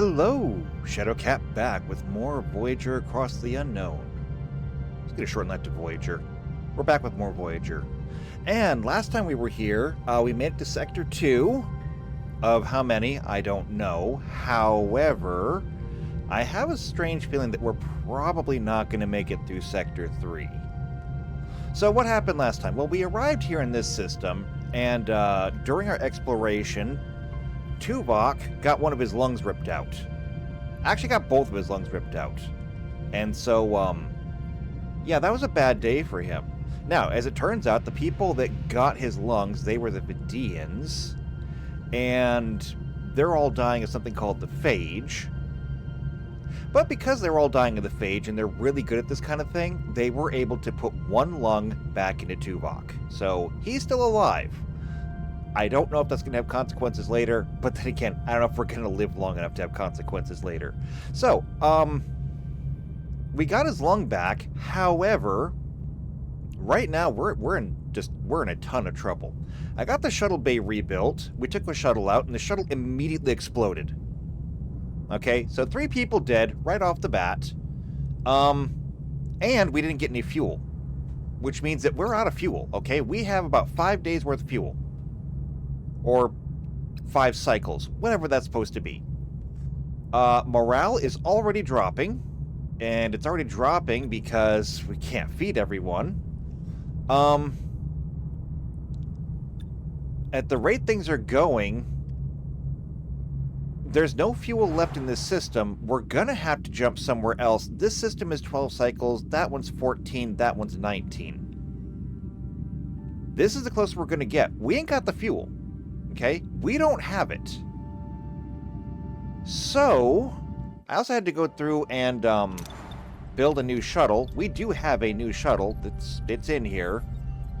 Hello, Shadowcat back with more Voyager Across the Unknown. Let's get a short night to Voyager. We're back with more Voyager. And last time we were here, we made it to Sector 2. Of how many, I don't know. However, I have a strange feeling that we're probably not going to make it through Sector 3. So what happened last time? Well, we arrived here in this system, and during our exploration, Tuvok got one of his lungs ripped out. Actually got both of his lungs ripped out. And so, yeah, that was a bad day for him. Now, as it turns out, the people that got his lungs, they were the Vidians, and they're all dying of something called the phage. But because they're all dying of the phage and they're really good at this kind of thing, they were able to put one lung back into Tuvok. So he's still alive. I don't know if that's going to have consequences later, but then again, I don't know if we're going to live long enough to have consequences later. So, we got his lung back. However, right now we're in a ton of trouble. I got the shuttle bay rebuilt. We took the shuttle out, and the shuttle immediately exploded. Okay, so 3 people dead right off the bat. And we didn't get any fuel, which means that we're out of fuel. Okay, we have about 5 days worth of fuel. Or 5 cycles, whatever that's supposed to be. Morale is already dropping, and it's already dropping because we can't feed everyone. At the rate things are going, there's no fuel left in this system. We're gonna have to jump somewhere else. This system is 12 cycles, that one's 14, that one's 19. This is the closest we're gonna get. We ain't got the fuel. Okay, we don't have it. So, I also had to go through and build a new shuttle. We do have a new shuttle it's in here.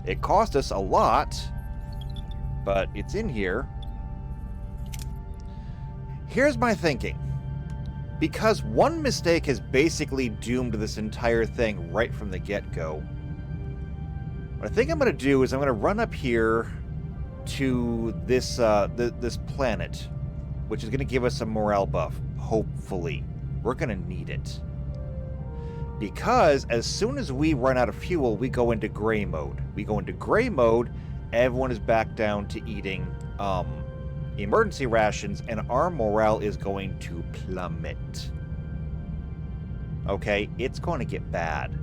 It cost us a lot, but it's in here. Here's my thinking. Because one mistake has basically doomed this entire thing right from the get-go, what I think I'm going to do is I'm going to run up here to this this planet, which is going to give us a morale buff. Hopefully, we're going to need it, because as soon as we run out of fuel, we go into gray mode. Everyone is back down to eating emergency rations, and our morale is going to plummet. Okay, it's going to get bad.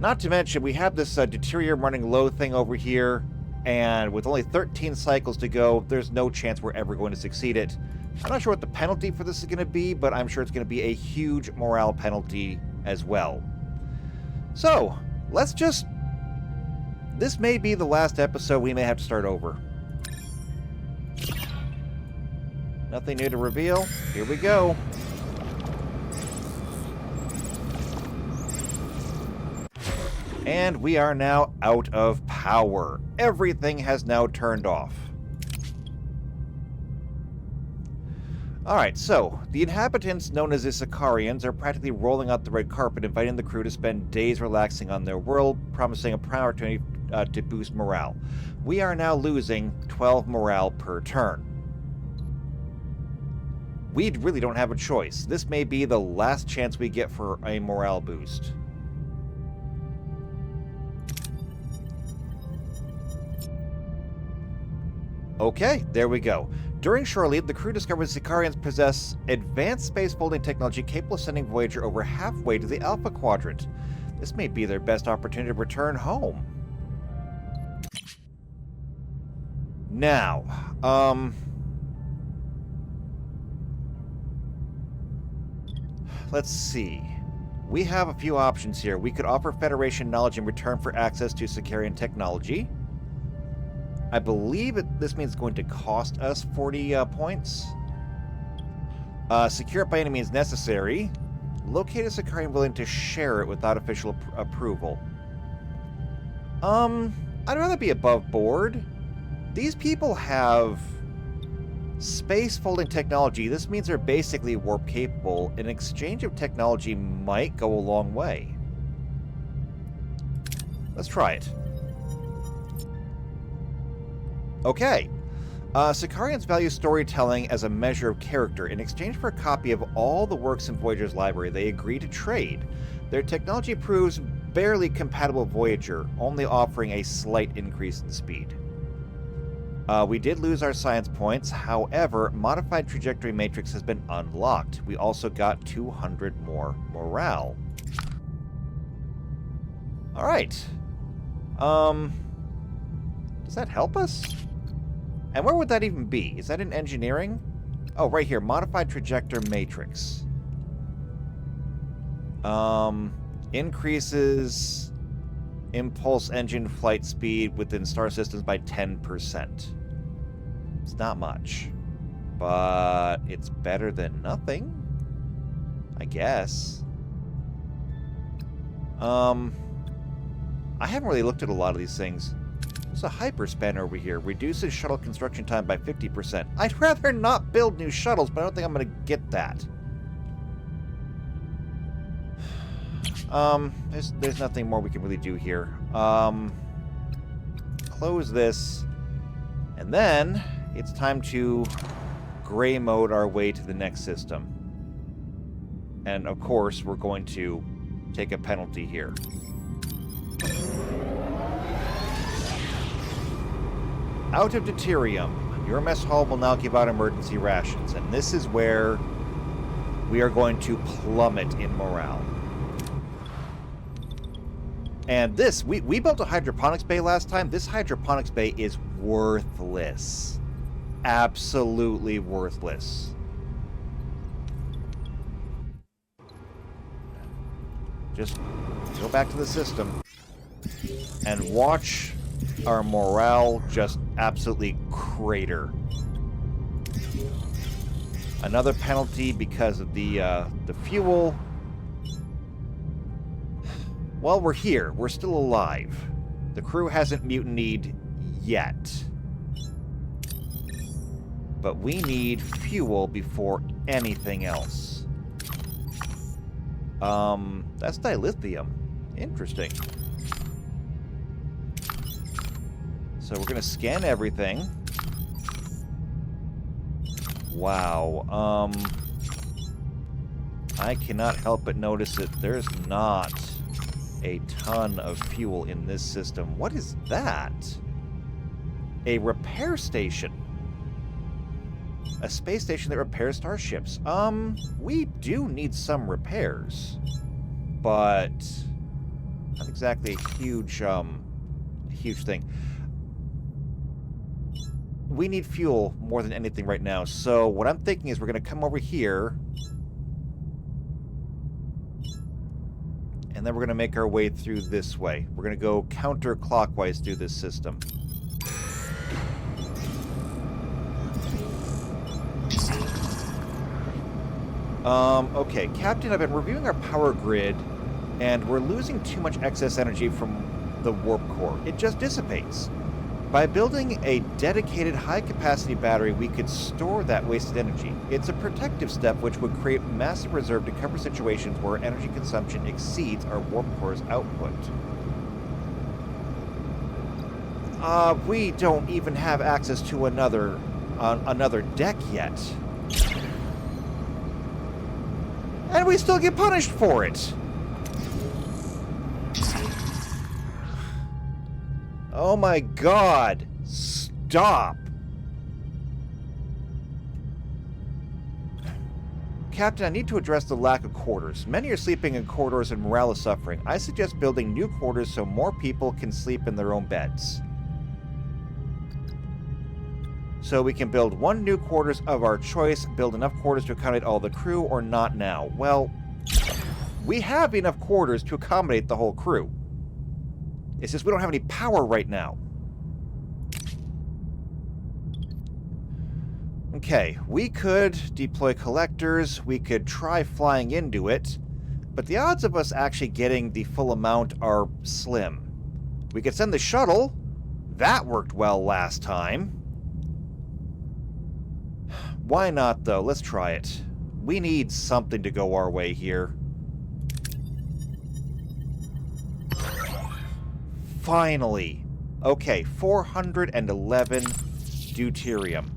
Not to mention, we have this deuterium running low thing over here, and with only 13 cycles to go, there's no chance we're ever going to succeed it. I'm not sure what the penalty for this is going to be, but I'm sure it's going to be a huge morale penalty as well. So, let's just... This may be the last episode. We may have to start over. Nothing new to reveal. Here we go. And we are now out of power. Everything has now turned off. Alright, so, the inhabitants known as the Sicarians are practically rolling out the red carpet, inviting the crew to spend days relaxing on their world, promising a prime opportunity to boost morale. We are now losing 12 morale per turn. We really don't have a choice. This may be the last chance we get for a morale boost. Okay, there we go. During shore leave, the crew discovers Sicarians possess advanced space folding technology capable of sending Voyager over halfway to the Alpha Quadrant. This may be their best opportunity to return home. Now, let's see. We have a few options here. We could offer Federation knowledge in return for access to Sicarian technology. I believe this means it's going to cost us 40 points. Secure it by any means necessary. Locate a Sicarian willing to share it without official approval. I'd rather be above board. These people have space folding technology. This means they're basically warp capable. An exchange of technology might go a long way. Let's try it. Okay. Sicarians value storytelling as a measure of character. In exchange for a copy of all the works in Voyager's library, they agree to trade. Their technology proves barely compatible with Voyager, only offering a slight increase in speed. We did lose our science points. However, modified trajectory matrix has been unlocked. We also got 200 more morale. All right. Does that help us? And where would that even be? Is that in engineering? Oh, right here. Modified trajectory matrix. Increases impulse engine flight speed within star systems by 10%. It's not much, but it's better than nothing, I guess. I haven't really looked at a lot of these things. There's a hyperspan over here. Reduces shuttle construction time by 50%. I'd rather not build new shuttles, but I don't think I'm going to get that. There's nothing more we can really do here. Close this. And then it's time to gray mode our way to the next system. And of course, we're going to take a penalty here. Out of deuterium. Your mess hall will now give out emergency rations. And this is where we are going to plummet in morale. And this, we built a hydroponics bay last time. This hydroponics bay is worthless. Absolutely worthless. Just go back to the system and watch our morale just absolutely crater. Another penalty because of the fuel. Well, we're here. We're still alive. The crew hasn't mutinied yet. But we need fuel before anything else. That's dilithium. Interesting. So we're going to scan everything. Wow. I cannot help but notice that there's not a ton of fuel in this system. What is that? A repair station. A space station that repairs starships. We do need some repairs. But not exactly a huge thing. We need fuel more than anything right now. So what I'm thinking is we're going to come over here. And then we're going to make our way through this way. We're going to go counterclockwise through this system. Okay, Captain, I've been reviewing our power grid, and we're losing too much excess energy from the warp core. It just dissipates. By building a dedicated high-capacity battery, we could store that wasted energy. It's a protective step which would create massive reserve to cover situations where energy consumption exceeds our warp core's output. We don't even have access to another deck yet. And we still get punished for it! Oh my god! Stop! Captain, I need to address the lack of quarters. Many are sleeping in corridors and morale is suffering. I suggest building new quarters so more people can sleep in their own beds. So we can build one new quarters of our choice, build enough quarters to accommodate all the crew, or not now. Well, we have enough quarters to accommodate the whole crew. It's just we don't have any power right now. Okay, we could deploy collectors, we could try flying into it, but the odds of us actually getting the full amount are slim. We could send the shuttle. That worked well last time. Why not, though? Let's try it. We need something to go our way here. Finally. Okay, 411 deuterium.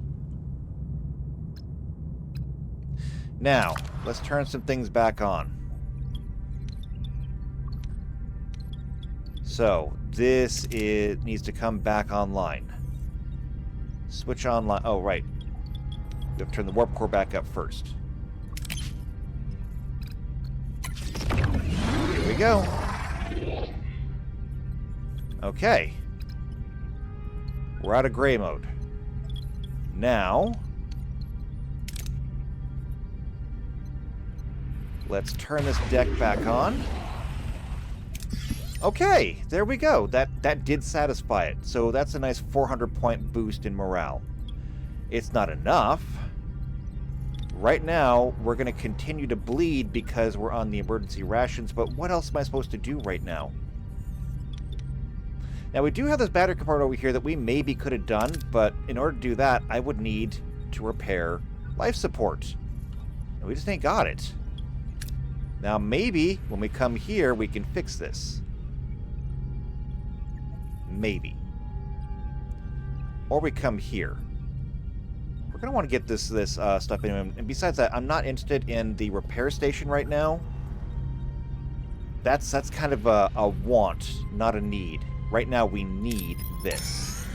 Now, let's turn some things back on. So, this needs to come back online. Switch online. Oh, right. We have to turn the warp core back up first. Here we go. Okay. We're out of gray mode. Now, let's turn this deck back on. Okay, there we go. That did satisfy it. So that's a nice 400-point boost in morale. It's not enough. Right now, we're going to continue to bleed because we're on the emergency rations, but what else am I supposed to do right now? Now, we do have this battery compartment over here that we maybe could have done, but in order to do that, I would need to repair life support. And we just ain't got it. Now, maybe when we come here, we can fix this. Maybe. Or we come here. We're going to want to get this stuff in. And besides that, I'm not interested in the repair station right now. That's kind of a want, not a need. Right now, we need this.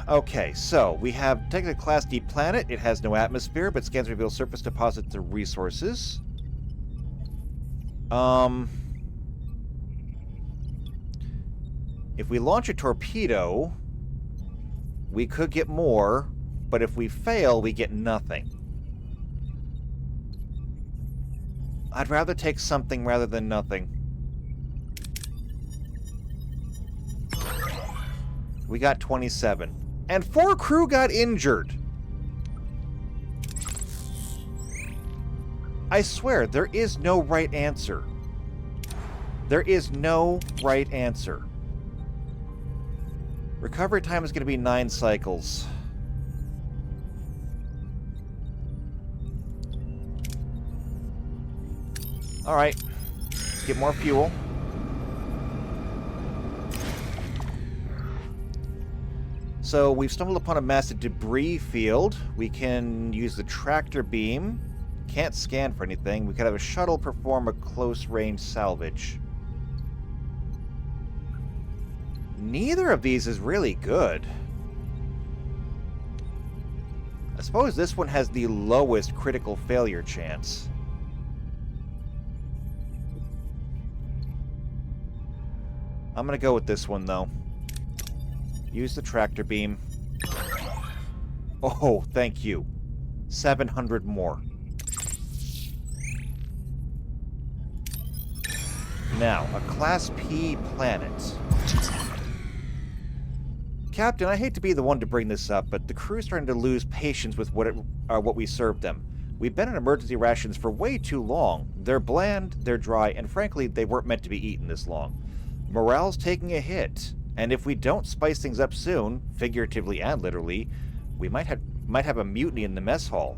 Okay, so we have technically Class D planet. It has no atmosphere, but scans reveal surface deposits of resources. If we launch a torpedo, we could get more, but if we fail, we get nothing. I'd rather take something rather than nothing. We got 27. And 4 crew got injured. I swear, there is no right answer. There is no right answer. Recovery time is going to be 9 cycles. Alright. Let's get more fuel. So we've stumbled upon a massive debris field. We can use the tractor beam. Can't scan for anything. We could have a shuttle perform a close-range salvage. Neither of these is really good. I suppose this one has the lowest critical failure chance. I'm gonna go with this one, though. Use the tractor beam. Oh, thank you. 700 more. Now, a Class P planet. Captain, I hate to be the one to bring this up, but the crew's starting to lose patience with what we served them. We've been on emergency rations for way too long. They're bland, they're dry, and frankly, they weren't meant to be eaten this long. Morale's taking a hit. And if we don't spice things up soon, figuratively and literally, we might have a mutiny in the mess hall.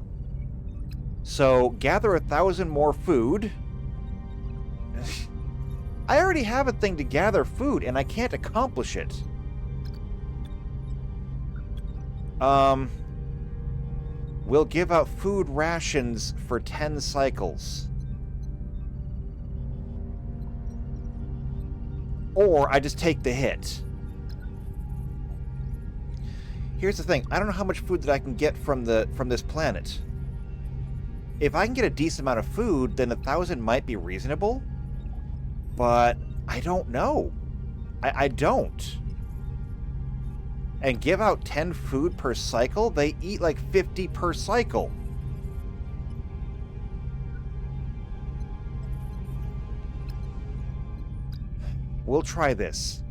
So, gather 1,000 more food. I already have a thing to gather food, and I can't accomplish it. We'll give out food rations for 10 cycles. Or I just take the hit. Here's the thing. I don't know how much food that I can get from this planet. If I can get a decent amount of food, then 1,000 might be reasonable. But I don't know. I don't. And give out 10 food per cycle? They eat like 50 per cycle. We'll try this.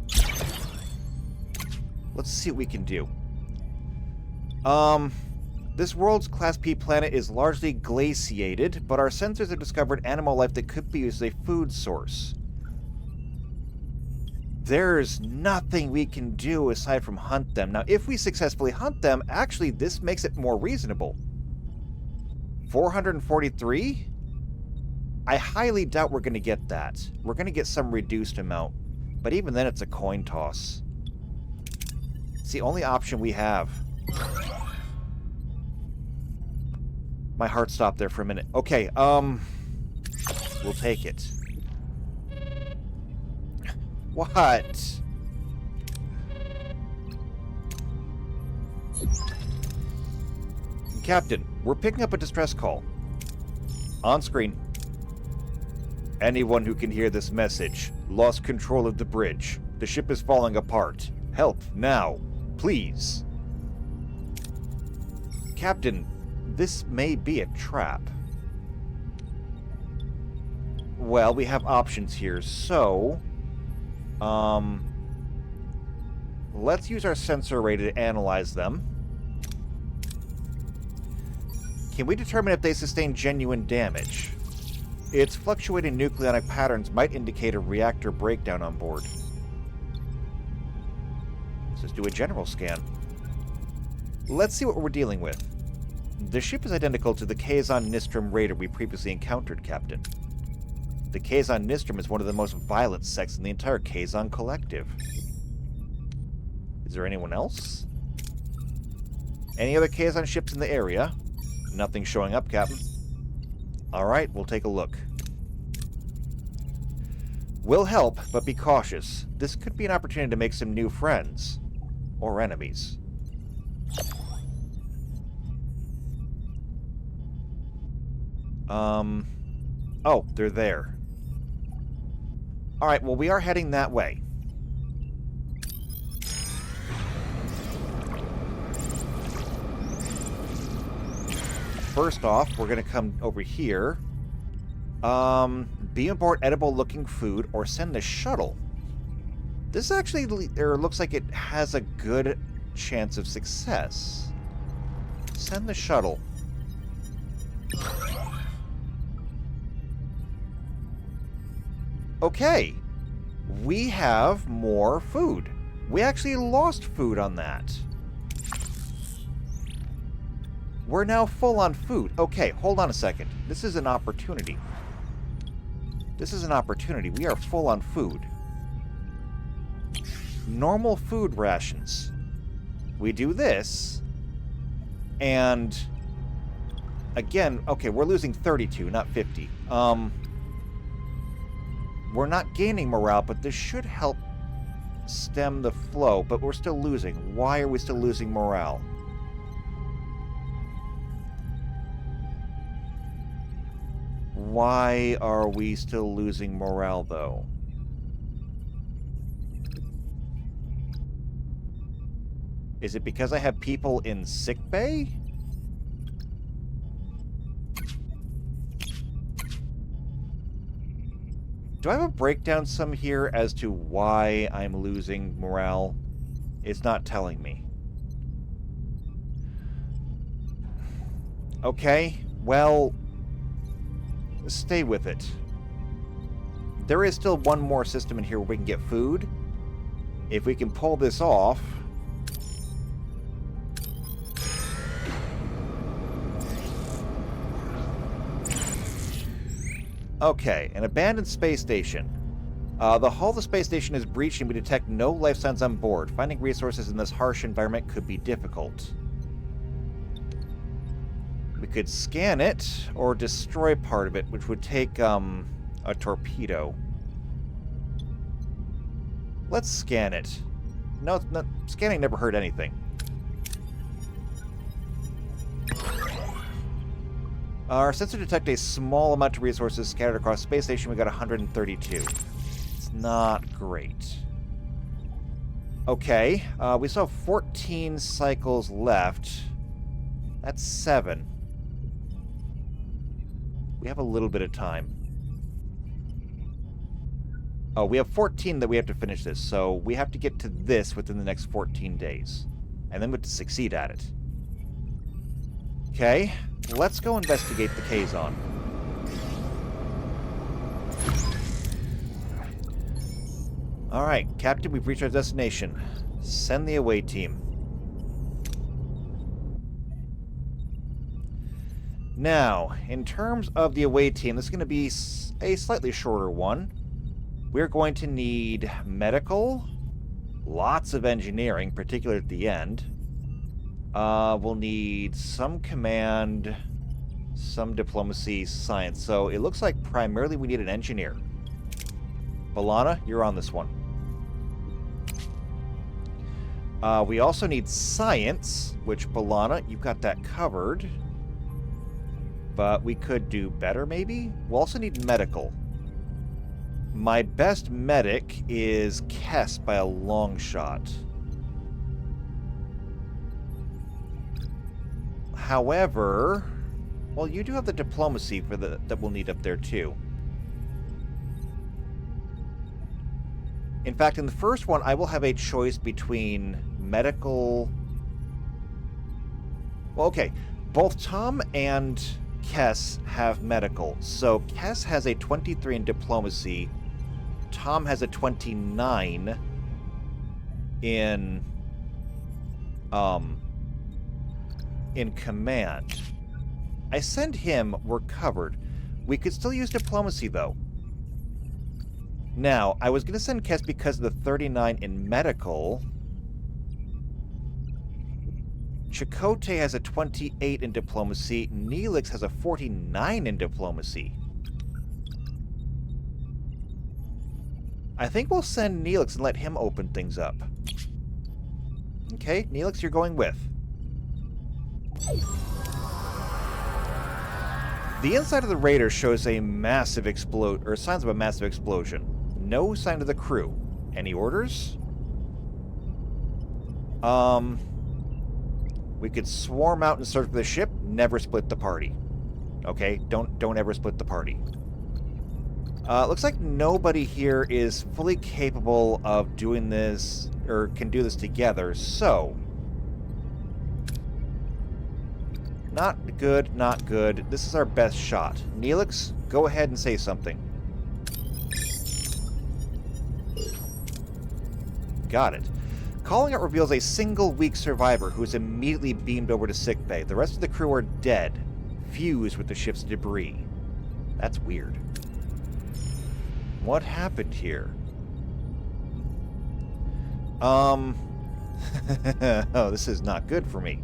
Let's see what we can do. This world's Class P planet is largely glaciated, but our sensors have discovered animal life that could be used as a food source. There's nothing we can do aside from hunt them. Now, if we successfully hunt them, actually, this makes it more reasonable. 443? I highly doubt we're going to get that. We're going to get some reduced amount. But even then, it's a coin toss. It's the only option we have. My heart stopped there for a minute. Okay, we'll take it. What? Captain, we're picking up a distress call. On screen. Anyone who can hear this message. Lost control of the bridge. The ship is falling apart. Help, now. Please. Captain, this may be a trap. Well, we have options here, so... let's use our sensor array to analyze them. Can we determine if they sustain genuine damage? Its fluctuating nucleonic patterns might indicate a reactor breakdown on board. Let's do a general scan. Let's see what we're dealing with. The ship is identical to the Kazon Nistrum raider we previously encountered, Captain. The Kazon Nistrum is one of the most violent sects in the entire Kazon collective. Is there anyone else? Any other Kazon ships in the area? Nothing showing up, Captain. Alright, we'll take a look. We'll help, but be cautious. This could be an opportunity to make some new friends. Or enemies. Oh, they're there. Alright, well, we are heading that way. First off, we're going to come over here. Be aboard edible-looking food or send the shuttle. This actually looks like it has a good chance of success. Send the shuttle. Okay. We have more food. We actually lost food on that. We're now full on food. Okay, hold on a second. This is an opportunity. This is an opportunity. We are full on food. Normal food rations. We do this. And... again, okay, we're losing 32, not 50. We're not gaining morale, but this should help stem the flow. But we're still losing. Why are we still losing morale? Why are we still losing morale, though? Is it because I have people in sickbay? Do I have a breakdown some here as to why I'm losing morale? It's not telling me. Okay, well... stay with it. There is still one more system in here where we can get food. If we can pull this off... okay, an abandoned space station. The hull of the space station is breached and we detect no life signs on board. Finding resources in this harsh environment could be difficult. We could scan it, or destroy part of it, which would take, a torpedo. Let's scan it. No, scanning never hurt anything. Our sensor detected a small amount of resources scattered across space station. We got 132. It's not great. Okay, we still have 14 cycles left. That's 7. We have a little bit of time. Oh, we have 14 that we have to finish this, so we have to get to this within the next 14 days. And then we have to succeed at it. Okay, let's go investigate the Kazon. Alright, Captain, we've reached our destination. Send the away team. Now, in terms of the away team, this is going to be a slightly shorter one. We're going to need medical, lots of engineering, particularly at the end. We'll need some command, some diplomacy, science. So it looks like primarily we need an engineer. B'Elanna, you're on this one. We also need science, which, B'Elanna, you've got that covered. But we could do better, maybe? We'll also need medical. My best medic is Kess by a long shot. However, well, you do have the diplomacy for that we'll need up there too. In fact, in the first one, I will have a choice between medical. Well, okay, both Tom and Kess have medical. So Kess has a 23 in diplomacy. Tom has a 29 in command. I send him, we're covered. We could still use diplomacy, though. Now, I was going to send Kess because of the 39 in medical. Chakotay has a 28 in diplomacy. Neelix has a 49 in diplomacy. I think we'll send Neelix and let him open things up. Okay, Neelix, you're going with. The inside of the Raider shows a massive signs of a massive explosion. No sign of the crew. Any orders? We could swarm out and search for the ship. Never split the party. Okay, don't ever split the party. Looks like nobody here is fully capable of doing this or can do this together. So, not good, not good. This is our best shot. Neelix, go ahead and say something. Got it. Calling out reveals a single weak survivor who is immediately beamed over to sickbay. The rest of the crew are dead, fused with the ship's debris. That's weird. What happened here? Oh, this is not good for me.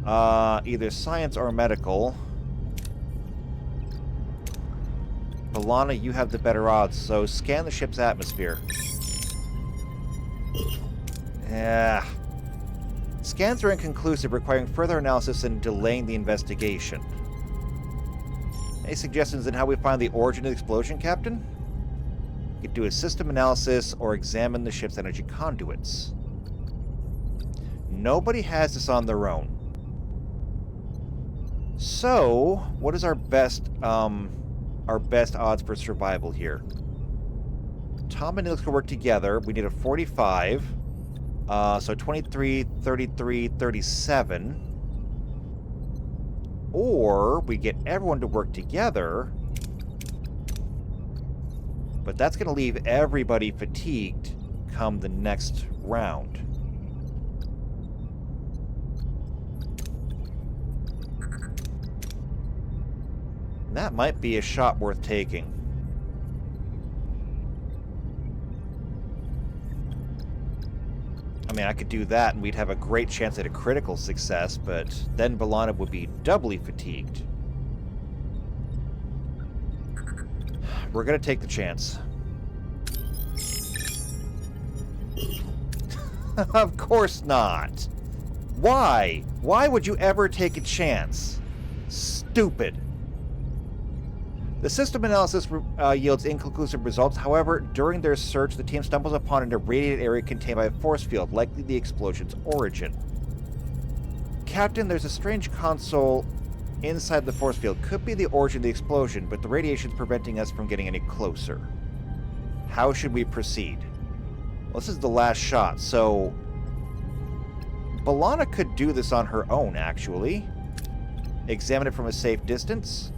Either science or medical. B'Elanna, you have the better odds, so scan the ship's atmosphere. Yeah. Scans are inconclusive, requiring further analysis and delaying the investigation. Any suggestions on how we find the origin of the explosion, Captain? You could do a system analysis or examine the ship's energy conduits. Nobody has this on their own. So, what is our best odds for survival here? Tom and Neelix can work together. We need a 45. So 23, 33, 37. Or we get everyone to work together. But that's going to leave everybody fatigued come the next round. That might be a shot worth taking. I mean, I could do that and we'd have a great chance at a critical success, but then B'Elanna would be doubly fatigued. We're gonna take the chance. Of course not. Why? Why would you ever take a chance? Stupid. The system analysis yields inconclusive results. However, during their search, the team stumbles upon an irradiated area contained by a force field, likely the explosion's origin. Captain, there's a strange console inside the force field. Could be the origin of the explosion, but the radiation's preventing us from getting any closer. How should we proceed? Well, this is the last shot, so B'Elanna could do this on her own, actually. Examine it from a safe distance.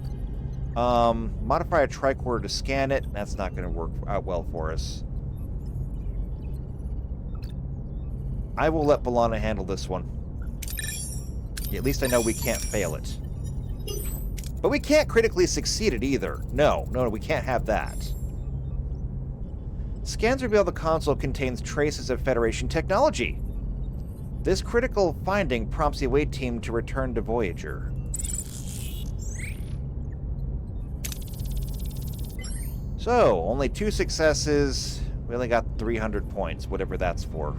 Modify a tricorder to scan it. That's not going to work out well for us. I will let B'Elanna handle this one. At least I know we can't fail it. But we can't critically succeed it either. No, we can't have that. Scans reveal the console contains traces of Federation technology. This critical finding prompts the away team to return to Voyager. So, only 2 successes. We only got 300 points, whatever that's for.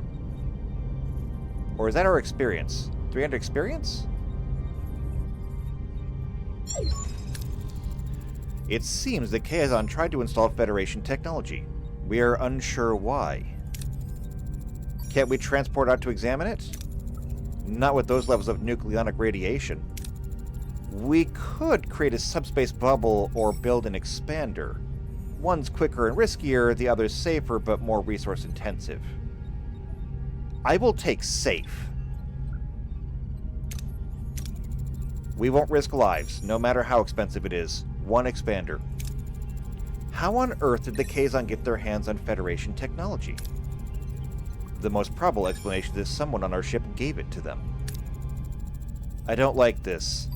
Or is that our experience? 300 experience? It seems that Kazon tried to install Federation technology. We are unsure why. Can't we transport out to examine it? Not with those levels of nucleonic radiation. We could create a subspace bubble or build an expander. One's quicker and riskier, the other's safer but more resource intensive. I will take safe. We won't risk lives, no matter how expensive it is. 1 expander. How on earth did the Kazon get their hands on Federation technology? The most probable explanation is someone on our ship gave it to them. I don't like this.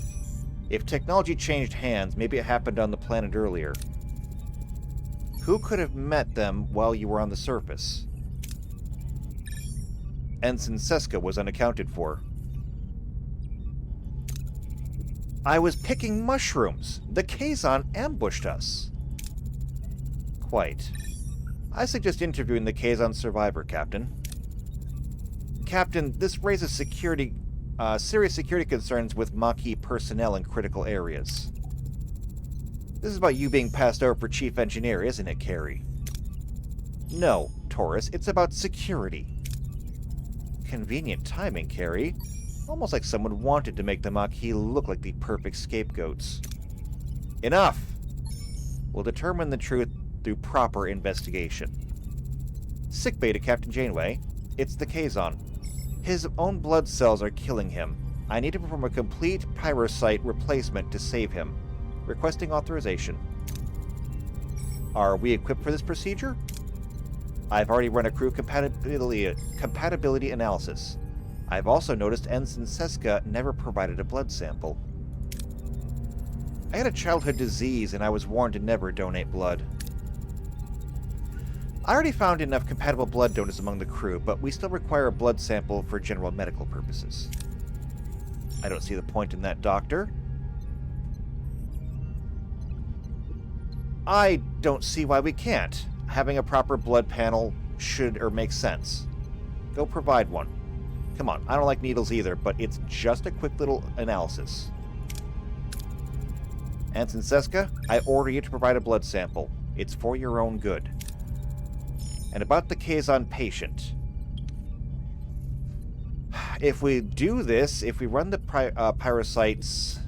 If technology changed hands, maybe it happened on the planet earlier. Who could have met them while you were on the surface? Ensign Seska was unaccounted for. I was picking mushrooms. The Kazon ambushed us. Quite. I suggest interviewing the Kazon survivor, Captain. Captain, this raises serious security concerns with Maquis personnel in critical areas. This is about you being passed over for chief engineer, isn't it, Carrie? No, Taurus, it's about security. Convenient timing, Carrie. Almost like someone wanted to make the Maquis look like the perfect scapegoats. Enough! We'll determine the truth through proper investigation. Sickbay to Captain Janeway. It's the Kazon. His own blood cells are killing him. I need to perform a complete pyrocyte replacement to save him. Requesting authorization. Are we equipped for this procedure? I've already run a crew compatibility analysis. I've also noticed Ensign Seska never provided a blood sample. I had a childhood disease and I was warned to never donate blood. I already found enough compatible blood donors among the crew, but we still require a blood sample for general medical purposes. I don't see the point in that, Doctor. I don't see why we can't. Having a proper blood panel should or makes sense. Go provide one. Come on, I don't like needles either, but it's just a quick little analysis. Ensign Seska, I order you to provide a blood sample. It's for your own good. And about the Kazon patient. If we do this, if we run the pyrocytes,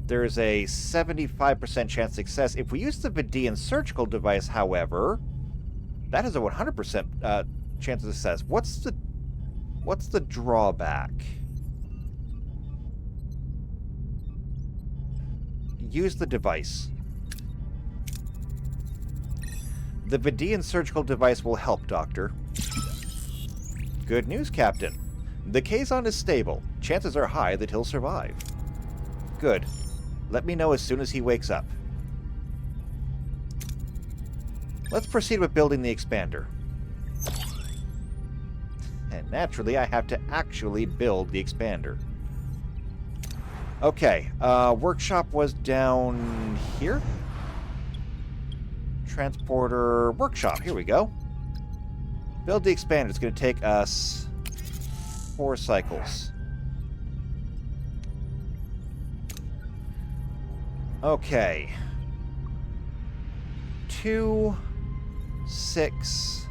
there's a 75% chance success. If we use the Vidian surgical device, however, that has a 100% chance of success. What's the drawback? Use the device. The Vidian surgical device will help, Doctor. Good news, Captain. The Kazon is stable. Chances are high that he'll survive. Good. Let me know as soon as he wakes up. Let's proceed with building the expander. And naturally, I have to actually build the expander. Okay, workshop was down here. Transporter workshop, here we go. Build the expander. It's going to take us 4 cycles. Okay. 2, 6.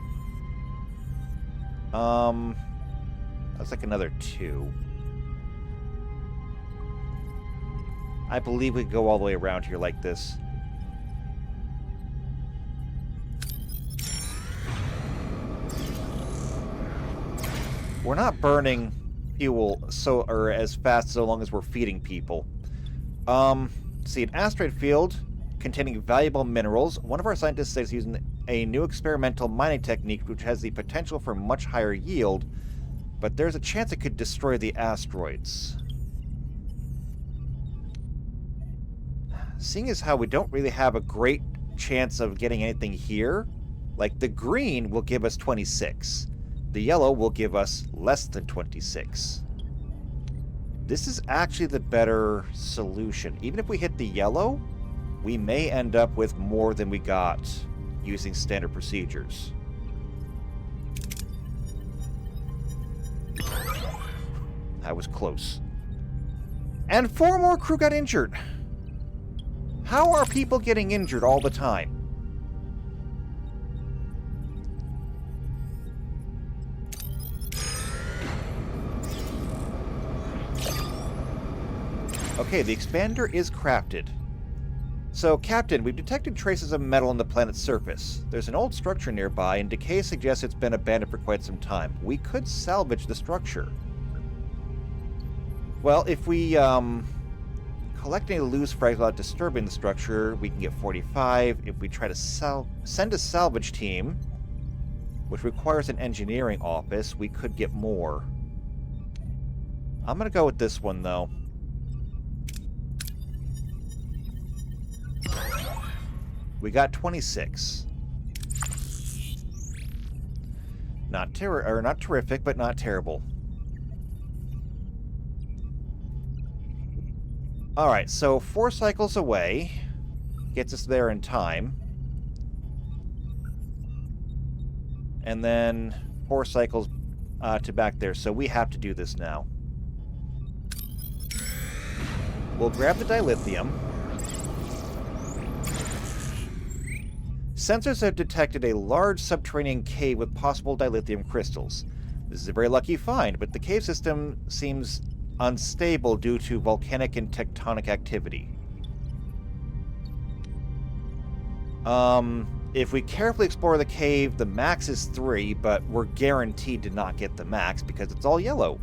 That's like another 2. I believe we go all the way around here like this. We're not burning fuel or as fast so long as we're feeding people. See, an asteroid field containing valuable minerals. One of our scientists is using a new experimental mining technique which has the potential for much higher yield. But there's a chance it could destroy the asteroids. Seeing as how we don't really have a great chance of getting anything here, like the green will give us 26. The yellow will give us less than 26. This is actually the better solution. Even if we hit the yellow, we may end up with more than we got using standard procedures. That was close. And 4 more crew got injured. How are people getting injured all the time? Okay, the expander is crafted. So, Captain, we've detected traces of metal on the planet's surface. There's an old structure nearby, and decay suggests it's been abandoned for quite some time. We could salvage the structure. Well, if we collect any loose frags without disturbing the structure, we can get 45. If we try to send a salvage team, which requires an engineering office, we could get more. I'm going to go with this one, though. We got 26. Not terrific, but not terrible. Alright, so 4 cycles away gets us there in time. And then 4 cycles to back there, so we have to do this now. We'll grab the dilithium. Sensors have detected a large subterranean cave with possible dilithium crystals. This is a very lucky find, but the cave system seems unstable due to volcanic and tectonic activity. If we carefully explore the cave, the max is 3, but we're guaranteed to not get the max because it's all yellow.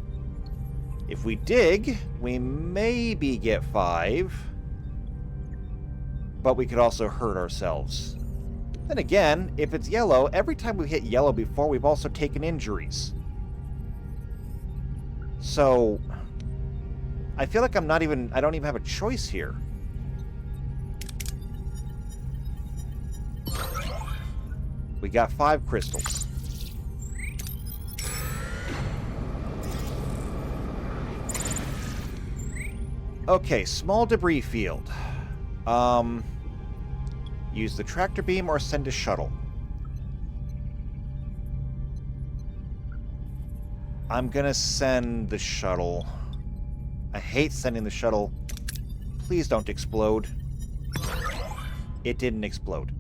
If we dig, we maybe get 5, but we could also hurt ourselves. Then again, if it's yellow, every time we've hit yellow before, we've also taken injuries. So, I feel like I don't even have a choice here. We got 5 crystals. Okay, small debris field. Use the tractor beam or send a shuttle. I'm gonna send the shuttle. I hate sending the shuttle. Please don't explode. It didn't explode.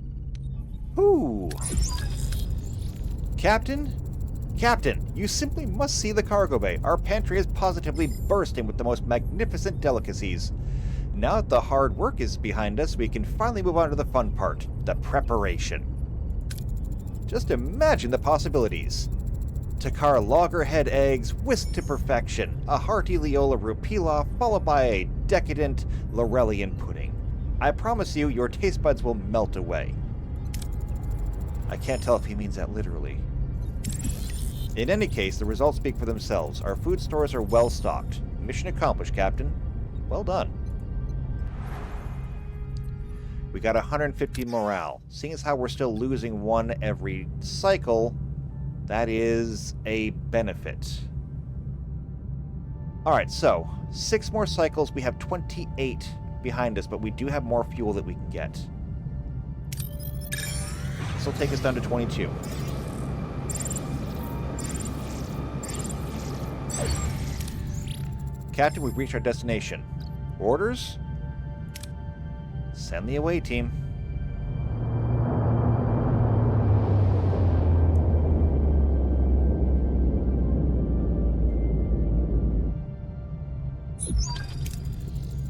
Ooh. Captain? Captain, you simply must see the cargo bay. Our pantry is positively bursting with the most magnificent delicacies. Now that the hard work is behind us, we can finally move on to the fun part, the preparation. Just imagine the possibilities. Takar loggerhead eggs whisked to perfection, a hearty Leola root pilaf followed by a decadent Laurelian pudding. I promise you, your taste buds will melt away. I can't tell if he means that literally. In any case, the results speak for themselves. Our food stores are well stocked. Mission accomplished, Captain. Well done. We got 150 morale. Seeing as how we're still losing 1 every cycle, that is a benefit. Alright, so 6 more cycles. We have 28 behind us, but we do have more fuel that we can get. This will take us down to 22. Captain, we've reached our destination. Orders? Send the away team.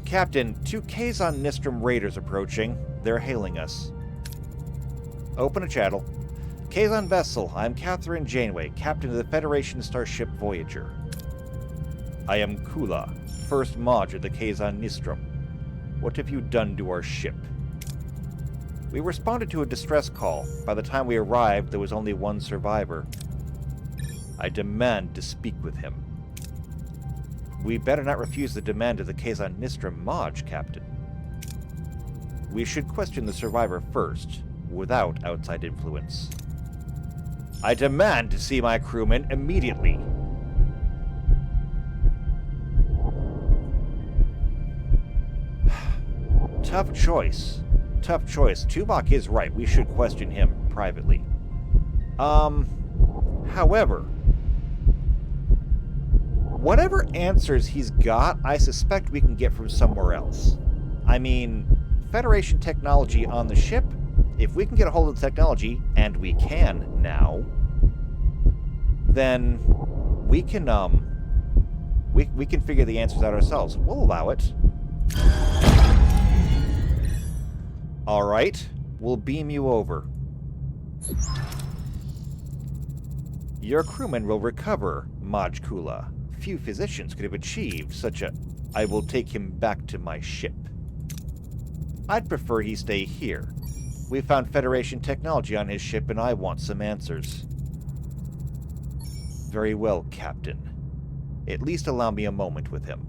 Captain, 2 Kazon Nistrum raiders approaching. They're hailing us. Open a chattel. Kazon vessel, I'm Catherine Janeway, captain of the Federation starship Voyager. I am Kula, first Maj of the Kazon Nistrum. What have you done to our ship? We responded to a distress call. By the time we arrived, there was only 1 survivor. I demand to speak with him. We better not refuse the demand of the Kazon Nistra Maj, Captain. We should question the survivor first, without outside influence. I demand to see my crewman immediately. Tough choice. Tough choice. Tuvok is right. We should question him privately. However, whatever answers he's got, I suspect we can get from somewhere else. I mean, Federation technology on the ship, if we can get a hold of the technology, and we can now, then we can, we can figure the answers out ourselves. We'll allow it. Alright, we'll beam you over. Your crewman will recover, Maj Kula. Few physicians could have achieved such a... I will take him back to my ship. I'd prefer he stay here. We found Federation technology on his ship and I want some answers. Very well, Captain. At least allow me a moment with him.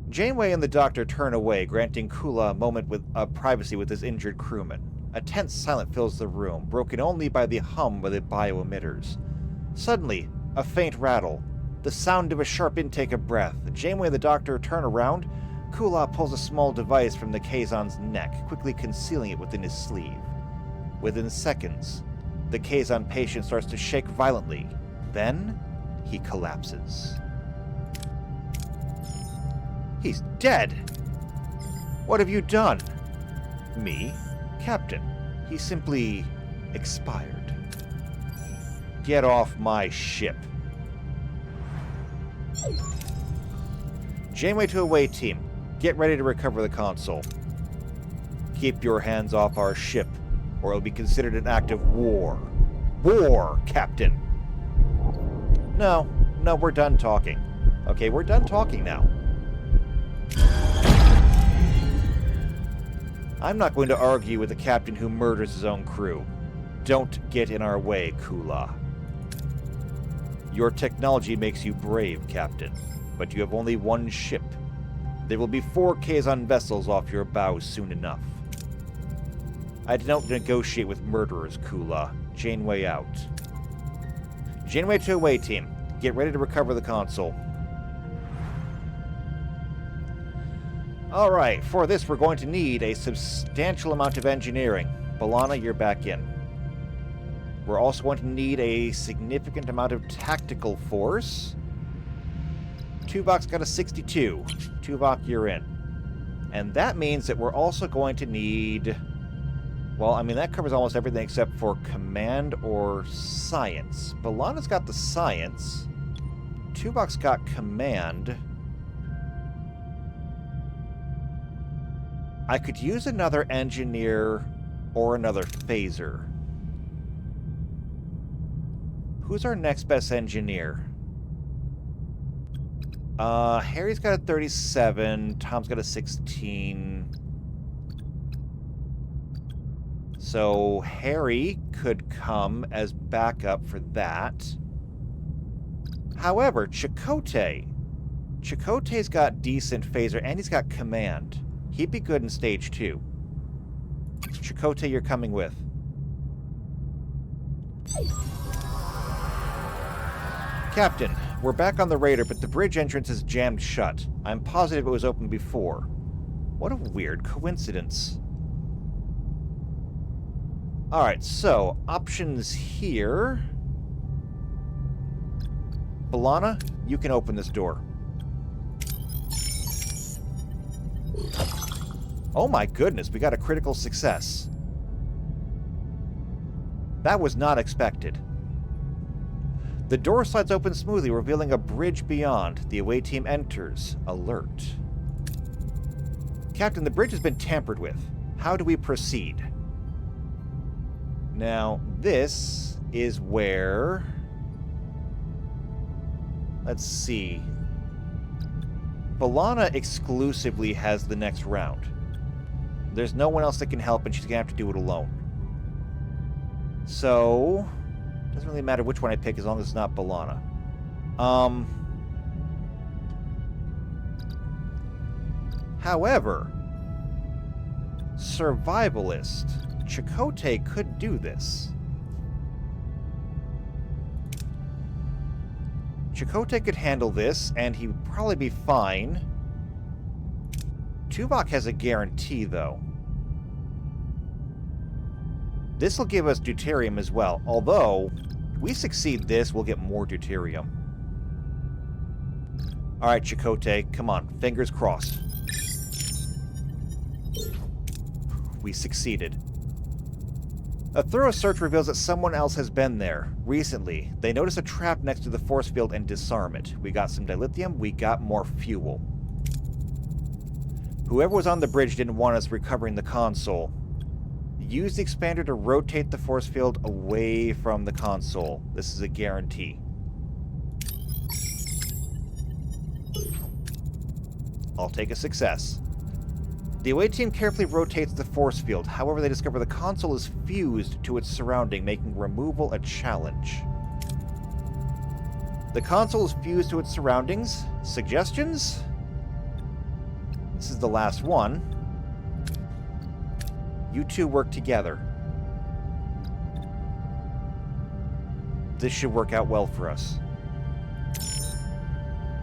Janeway and the Doctor turn away, granting Kula a moment of privacy with his injured crewman. A tense silence fills the room, broken only by the hum of the bio-emitters. Suddenly, a faint rattle. The sound of a sharp intake of breath. Janeway and the Doctor turn around. Kula pulls a small device from the Kazon's neck, quickly concealing it within his sleeve. Within seconds, the Kazon patient starts to shake violently. Then, he collapses. He's dead! What have you done? Me? Captain. He simply expired. Get off my ship. Janeway to away team. Get ready to recover the console. Keep your hands off our ship, or it'll be considered an act of war. War, Captain! No, we're done talking. Okay, we're done talking now. I'm not going to argue with a captain who murders his own crew. Don't get in our way, Kula. Your technology makes you brave, Captain, but you have only one ship. There will be 4 Kazon vessels off your bow soon enough. I don't negotiate with murderers, Kula. Janeway out. Janeway to away team. Get ready to recover the console. Alright, for this we're going to need a substantial amount of engineering. B'Elanna, you're back in. We're also going to need a significant amount of tactical force. Tuvok's got a 62. Tuvok, you're in. And that means that we're also going to need... Well, I mean, that covers almost everything except for command or science. B'Elanna's got the science. Tuvok's got command. I could use another engineer or another phaser. Who's our next best engineer? Harry's got a 37. Tom's got a 16. So Harry could come as backup for that. However, Chakotay's got decent phaser and he's got command. He'd be good in stage 2. Chakotay, you're coming with. Captain, we're back on the raider, but the bridge entrance is jammed shut. I'm positive it was open before. What a weird coincidence. Alright, so, options here. B'Elanna, you can open this door. Oh my goodness, we got a critical success. That was not expected. The door slides open smoothly, revealing a bridge beyond. The away team enters, alert. Captain, the bridge has been tampered with. How do we proceed? Now, this is where... Let's see. B'Elanna exclusively has the next round. There's no one else that can help, and she's going to have to do it alone. So, doesn't really matter which one I pick as long as it's not B'Elanna. However, Survivalist. Chakotay could do this. Chakotay could handle this, and he would probably be fine. Tuvok has a guarantee, though. This will give us deuterium as well, although, if we succeed this, we'll get more deuterium. Alright, Chakotay, come on, fingers crossed. We succeeded. A thorough search reveals that someone else has been there. Recently, they noticed a trap next to the force field and disarm it. We got some dilithium, we got more fuel. Whoever was on the bridge didn't want us recovering the console. Use the expander to rotate the force field away from the console. This is a guarantee. I'll take a success. The away team carefully rotates the force field. However, they discover the console is fused to its surrounding, making removal a challenge. The console is fused to its surroundings. Suggestions? This is the last one. You two work together. This should work out well for us.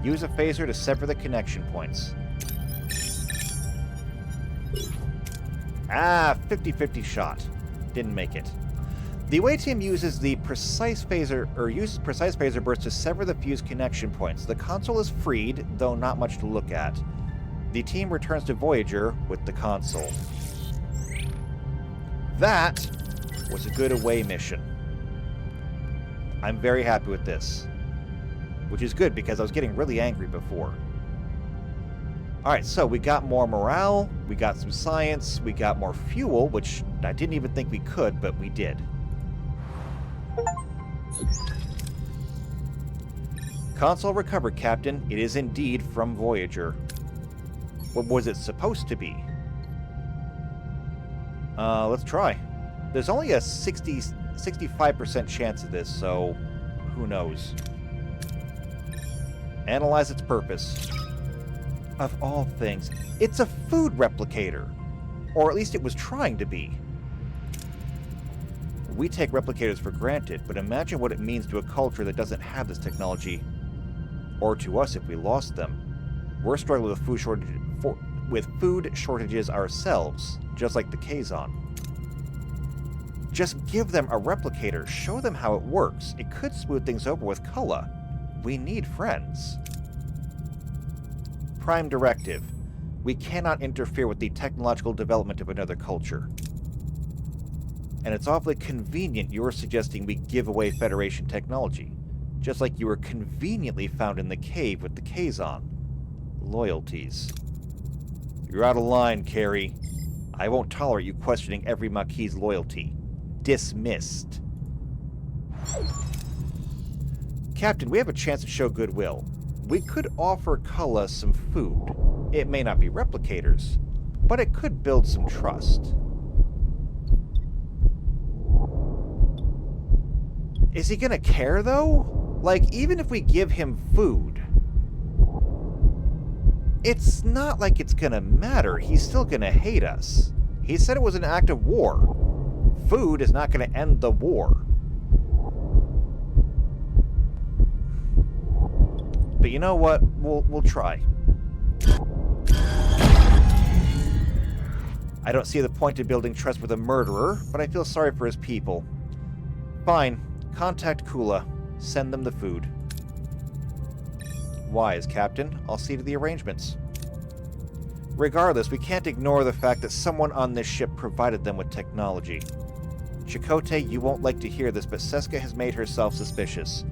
Use a phaser to sever the connection points. Ah, 50-50 shot. Didn't make it. The away team uses the precise phaser burst to sever the fused connection points. The console is freed, though not much to look at. The team returns to Voyager with the console. That was a good away mission. I'm very happy with this. Which is good because I was getting really angry before. Alright, so we got more morale, we got some science, we got more fuel, which I didn't even think we could, but we did. Console recovered, Captain. It is indeed from Voyager. What was it supposed to be? Let's try. There's only a 65% chance of this, so who knows? Analyze its purpose. Of all things, it's a food replicator. Or at least it was trying to be. We take replicators for granted, but imagine what it means to a culture that doesn't have this technology. Or to us if we lost them. We're struggling with food shortages ourselves, just like the Kazon. Just give them a replicator, show them how it works. It could smooth things over with Cullah. We need friends. Prime Directive. We cannot interfere with the technological development of another culture. And it's awfully convenient you're suggesting we give away Federation technology, just like you were conveniently found in the cave with the Kazon. Loyalties. You're out of line, Carrie. I won't tolerate you questioning every Maquis' loyalty. Dismissed. Captain, we have a chance to show goodwill. We could offer Cullah some food. It may not be replicators, but it could build some trust. Is he gonna care, though? Like, even if we give him food, it's not like it's gonna matter. He's still gonna hate us. He said it was an act of war. Food is not gonna end the war. But you know what? We'll try. I don't see the point in building trust with a murderer, but I feel sorry for his people. Fine. Contact Kula. Send them the food. Wise, Captain. I'll see to the arrangements. Regardless, we can't ignore the fact that someone on this ship provided them with technology. Chakotay, you won't like to hear this, but Seska has made herself suspicious.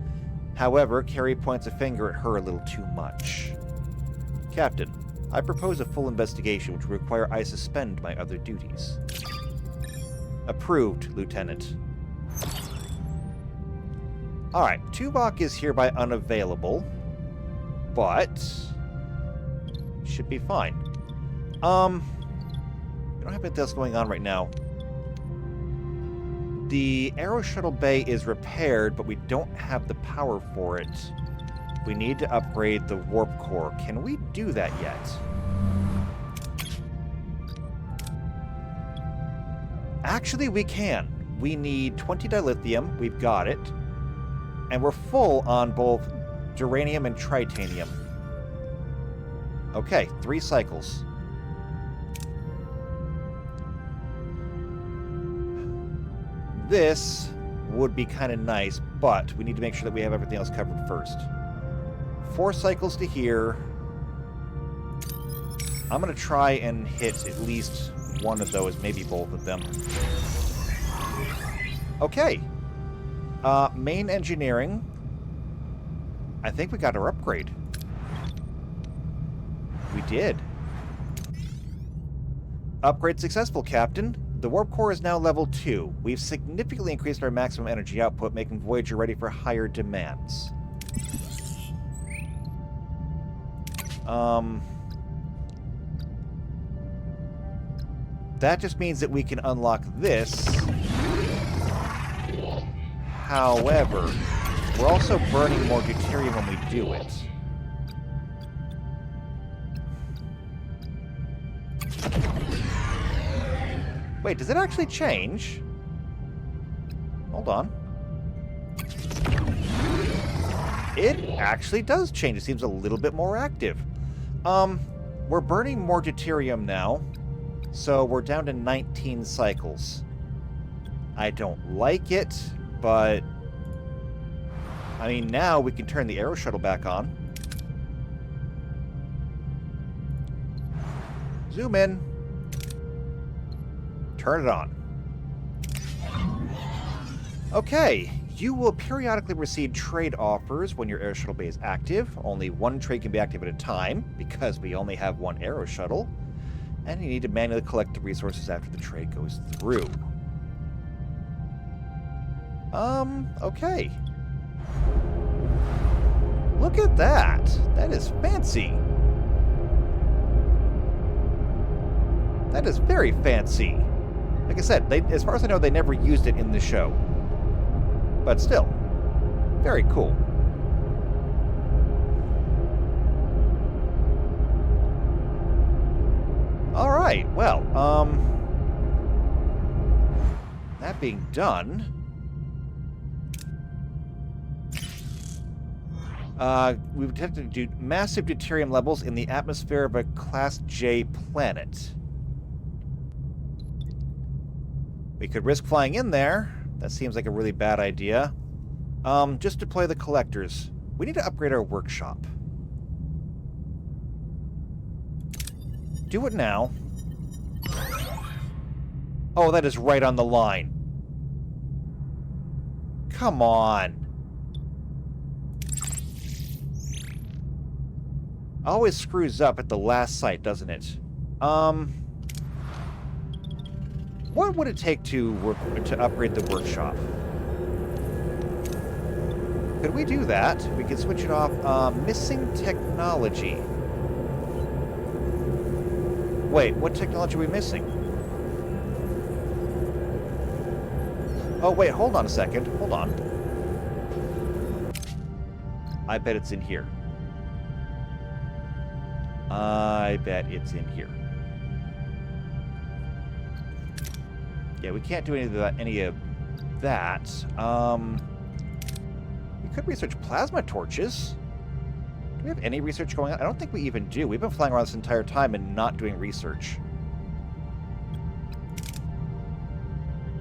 However, Carrie points a finger at her a little too much. Captain, I propose a full investigation which will require I suspend my other duties. Approved, Lieutenant. Alright, Tuvok is hereby unavailable, but should be fine. We don't have anything else going on right now. The Aero Shuttle Bay is repaired, but we don't have the power for it. We need to upgrade the warp core. Can we do that yet? Actually, we can. We need 20 dilithium. We've got it. And we're full on both duranium and tritanium. Okay, 3 cycles. This would be kind of nice, but we need to make sure that we have everything else covered first. 4 cycles to here. I'm going to try and hit at least one of those, maybe both of them. Okay. Main engineering. I think we got our upgrade. We did. Upgrade successful, Captain. The warp core is now level 2. We've significantly increased our maximum energy output, making Voyager ready for higher demands. That just means that we can unlock this. However, we're also burning more deuterium when we do it. Wait, does it actually change? Hold on. It actually does change. It seems a little bit more active. We're burning more deuterium now, so we're down to 19 cycles. I don't like it, but I mean, now we can turn the Aero Shuttle back on. Zoom in. Turn it on. Okay, you will periodically receive trade offers when your Aero Shuttle Bay is active. Only one trade can be active at a time, because we only have one Aero Shuttle. And you need to manually collect the resources after the trade goes through. Okay. Look at that! That is fancy! That is very fancy! Like I said, as far as I know, they never used it in the show. But still, very cool. Alright, well, that being done, we've detected massive deuterium levels in the atmosphere of a Class J planet. We could risk flying in there. That seems like a really bad idea. Just deploy the collectors. We need to upgrade our workshop. Do it now. Oh, that is right on the line. Come on. Always screws up at the last site, doesn't it? What would it take to upgrade the workshop? Could we do that? We could switch it off. Missing technology. Wait, what technology are we missing? Oh, wait, hold on a second. Hold on. I bet it's in here. I bet it's in here. Yeah, we can't do any of that. We could research plasma torches. Do we have any research going on? I don't think we even do. We've been flying around this entire time and not doing research.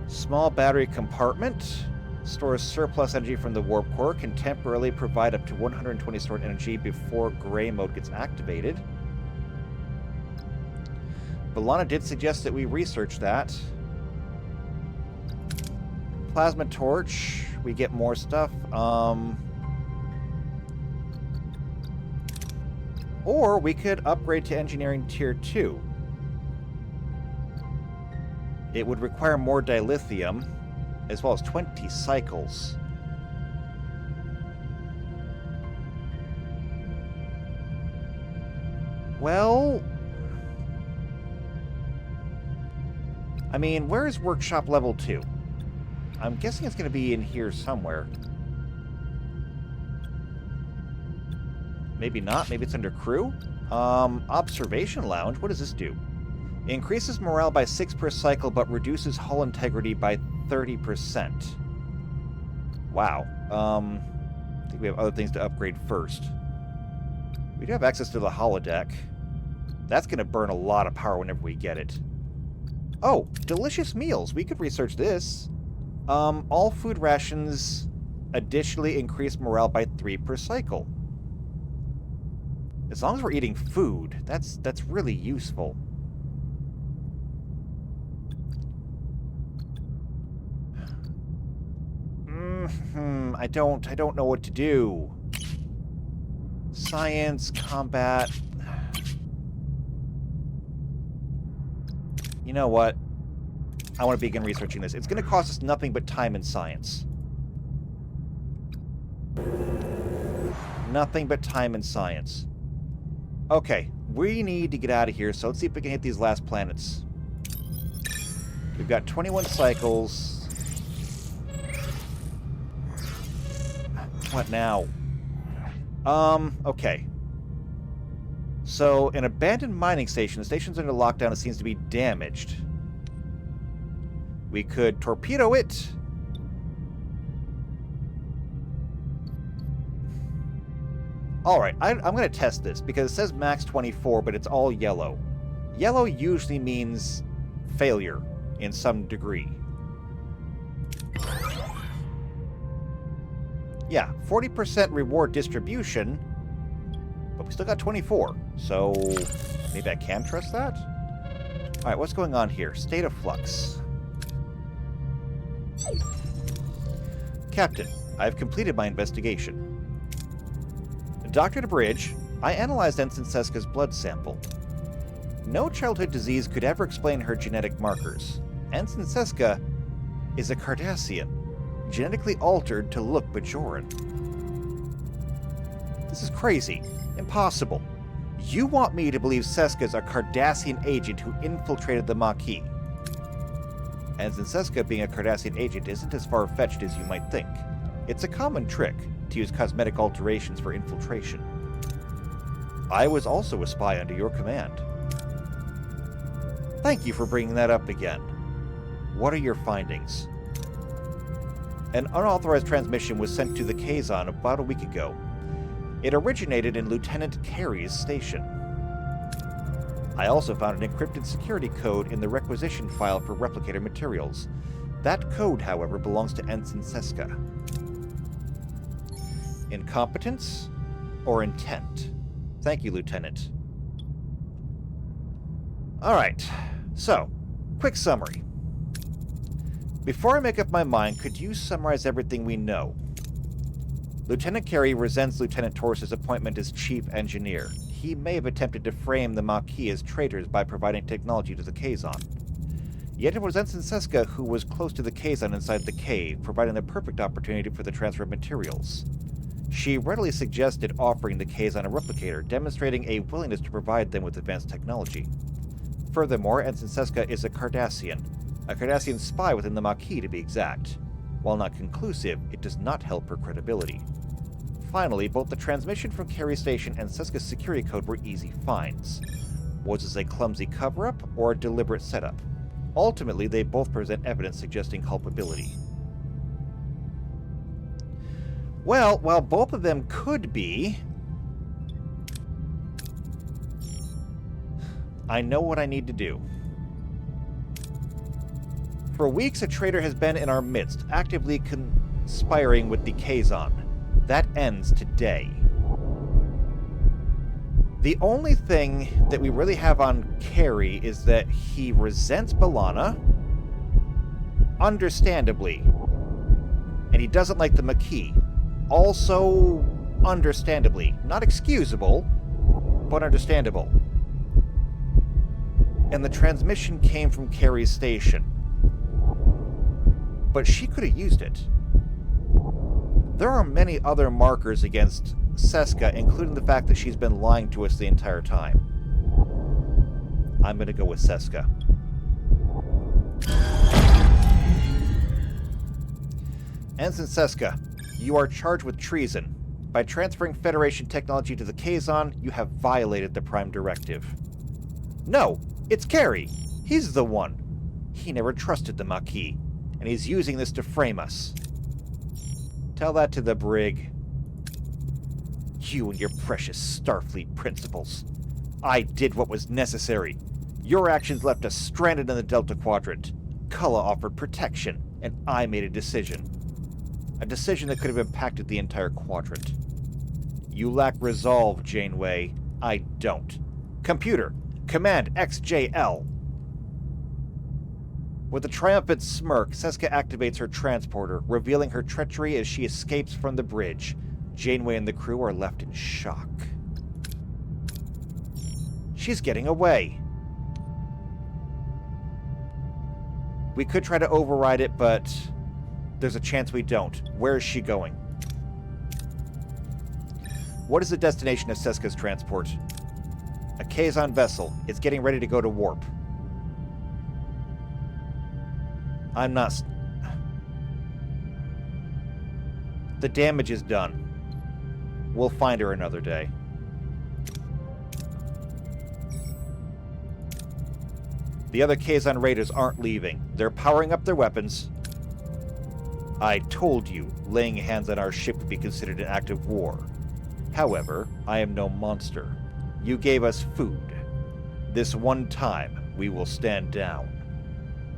Small battery compartment. Stores surplus energy from the warp core. Can temporarily provide up to 120 stored energy before gray mode gets activated. B'Elanna did suggest that we research that. Plasma torch. We get more stuff. Or we could upgrade to engineering tier 2. It would require more dilithium, as well as 20 cycles. Well, I mean, where's workshop level 2? I'm guessing it's going to be in here somewhere. Maybe not. Maybe it's under crew? Observation lounge? What does this do? Increases morale by 6 per cycle, but reduces hull integrity by 30%. Wow. I think we have other things to upgrade first. We do have access to the holodeck. That's going to burn a lot of power whenever we get it. Oh, delicious meals. We could research this. All food rations additionally increase morale by 3 per cycle. As long as we're eating food, that's really useful. I don't know what to do. Science, combat. You know what? I want to begin researching this. It's going to cost us nothing but time and science. Nothing but time and science. Okay, we need to get out of here, so let's see if we can hit these last planets. We've got 21 cycles. What now? Okay. So, an abandoned mining station. The station's under lockdown. It seems to be damaged. We could torpedo it. Alright, I'm going to test this, because it says max 24, but it's all yellow. Yellow usually means failure, in some degree. Yeah, 40% reward distribution, but we still got 24, so maybe I can trust that? Alright, what's going on here? State of flux. Captain, I've completed my investigation. Dr. DeBridge, I analyzed Ensign Seska's blood sample. No childhood disease could ever explain her genetic markers. Ensign Seska is a Cardassian, genetically altered to look Bajoran. This is crazy. Impossible. You want me to believe Seska's a Cardassian agent who infiltrated the Maquis. Ensign Seska being a Cardassian agent isn't as far-fetched as you might think. It's a common trick to use cosmetic alterations for infiltration. I was also a spy under your command. Thank you for bringing that up again. What are your findings? An unauthorized transmission was sent to the Kazon about a week ago. It originated in Lieutenant Carey's station. I also found an encrypted security code in the requisition file for replicator materials. That code, however, belongs to Ensign Seska. Incompetence or intent? Thank you, Lieutenant. Alright, so, quick summary. Before I make up my mind, could you summarize everything we know? Lieutenant Carey resents Lieutenant Torres' appointment as chief engineer. He may have attempted to frame the Maquis as traitors by providing technology to the Kazon. Yet it was Ensign Seska who was close to the Kazon inside the cave, providing the perfect opportunity for the transfer of materials. She readily suggested offering the Kazon a replicator, demonstrating a willingness to provide them with advanced technology. Furthermore, Ensign Seska is a Cardassian spy within the Maquis to be exact. While not conclusive, it does not help her credibility. Finally, both the transmission from Carey Station and Seska's security code were easy finds. Was this a clumsy cover-up or a deliberate setup? Ultimately, they both present evidence suggesting culpability. Well, while both of them could be, I know what I need to do. For weeks, a traitor has been in our midst, actively conspiring with the Kazon. That ends today. The only thing that we really have on Carey is that he resents B'Elanna, understandably, and he doesn't like the Maquis, also understandably. Not excusable, but understandable. And the transmission came from Carey's station. But she could have used it. There are many other markers against Seska, including the fact that she's been lying to us the entire time. I'm going to go with Seska. Ensign Seska, you are charged with treason. By transferring Federation technology to the Kazon, you have violated the Prime Directive. No, it's Carey. He's the one. He never trusted the Maquis, and he's using this to frame us. Tell that to the brig. You and your precious Starfleet principles. I did what was necessary. Your actions left us stranded in the Delta Quadrant. Cullen offered protection, and I made a decision. A decision that could have impacted the entire quadrant. You lack resolve, Janeway. I don't. Computer, command XJL. With a triumphant smirk, Seska activates her transporter, revealing her treachery as she escapes from the bridge. Janeway and the crew are left in shock. She's getting away. We could try to override it, but there's a chance we don't. Where is she going? What is the destination of Seska's transport? A Kazon vessel. It's getting ready to go to warp. I'm not... The damage is done. We'll find her another day. The other Kazon raiders aren't leaving. They're powering up their weapons. I told you, laying hands on our ship would be considered an act of war. However, I am no monster. You gave us food. This one time, we will stand down.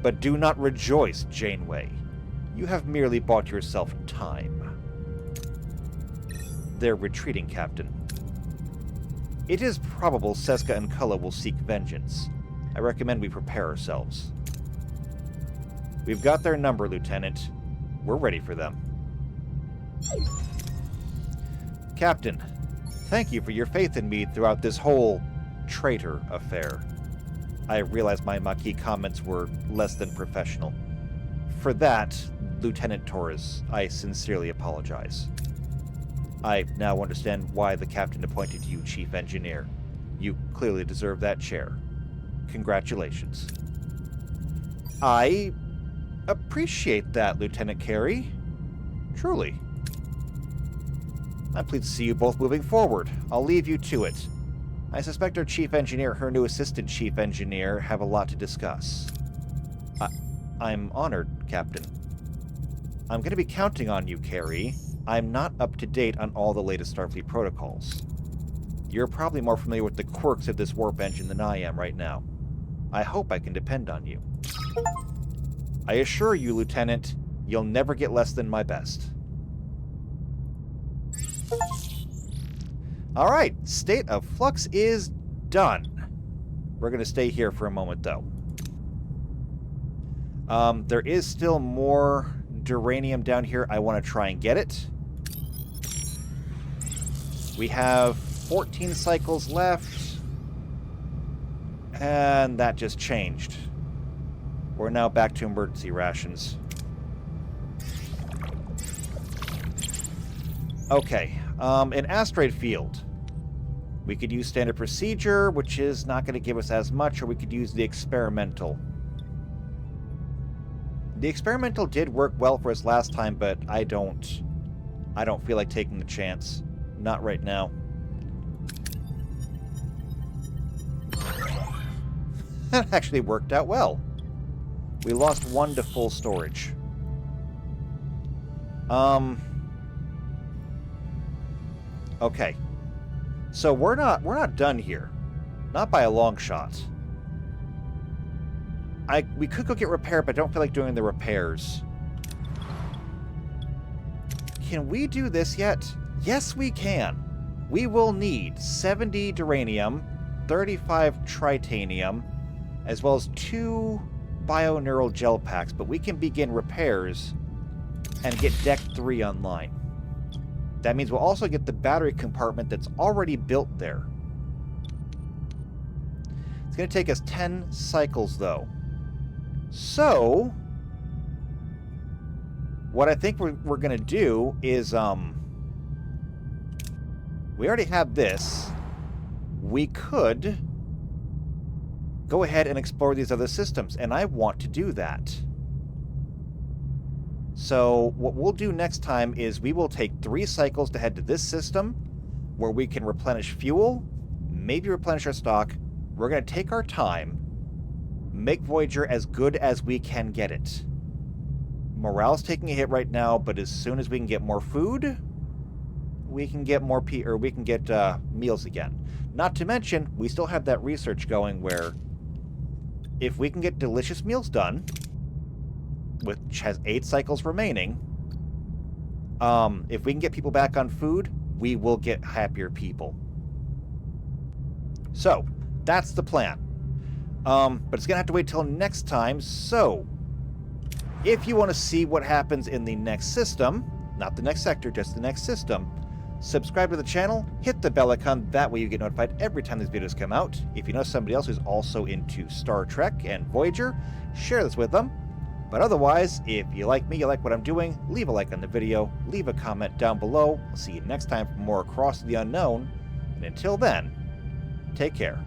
But do not rejoice, Janeway. You have merely bought yourself time. They're retreating, Captain. It is probable Seska and Cullen will seek vengeance. I recommend we prepare ourselves. We've got their number, Lieutenant. We're ready for them. Captain, thank you for your faith in me throughout this whole traitor affair. I realize my Maquis comments were less than professional. For that, Lieutenant Torres, I sincerely apologize. I now understand why the captain appointed you Chief Engineer. You clearly deserve that chair. Congratulations. I appreciate that, Lieutenant Carey. Truly. I'm pleased to see you both moving forward. I'll leave you to it. I suspect our Chief Engineer and her new Assistant Chief Engineer have a lot to discuss. I'm honored, Captain. I'm going to be counting on you, Carey. I'm not up to date on all the latest Starfleet protocols. You're probably more familiar with the quirks of this warp engine than I am right now. I hope I can depend on you. I assure you, Lieutenant, you'll never get less than my best. Alright, State of Flux is done. We're going to stay here for a moment, though. There is still more duranium down here. I want to try and get it. We have 14 cycles left. And that just changed. We're now back to emergency rations. Okay, an asteroid field. We could use standard procedure, which is not going to give us as much, or we could use the experimental. The experimental did work well for us last time, but I don't feel like taking the chance. Not right now. That actually worked out well. We lost 1 to full storage. Okay. So we're not done here. Not by a long shot. We could go get repaired, but I don't feel like doing the repairs. Can we do this yet? Yes, we can. We will need 70 duranium, 35 tritanium, as well as 2 bioneural gel packs, but we can begin repairs and get Deck 3 online. That means we'll also get the battery compartment that's already built there. It's going to take us 10 cycles, though. So, what I think we're going to do is, we already have this. We could go ahead and explore these other systems, and I want to do that. So what we'll do next time is we will take 3 cycles to head to this system where we can replenish fuel, maybe replenish our stock. We're going to take our time, make Voyager as good as we can get it. Morale's taking a hit right now, but as soon as we can get more food, we can get more meals again. Not to mention, we still have that research going where if we can get delicious meals done, which has 8 cycles remaining, if we can get people back on food, we will get happier people. So, that's the plan. But it's going to have to wait till next time, so if you want to see what happens in the next system, not the next sector, just the next system, subscribe to the channel, hit the bell icon, that way you get notified every time these videos come out. If you know somebody else who's also into Star Trek and Voyager, share this with them. But otherwise, if you like me, you like what I'm doing, leave a like on the video, leave a comment down below. I'll see you next time for more Across the Unknown, and until then, take care.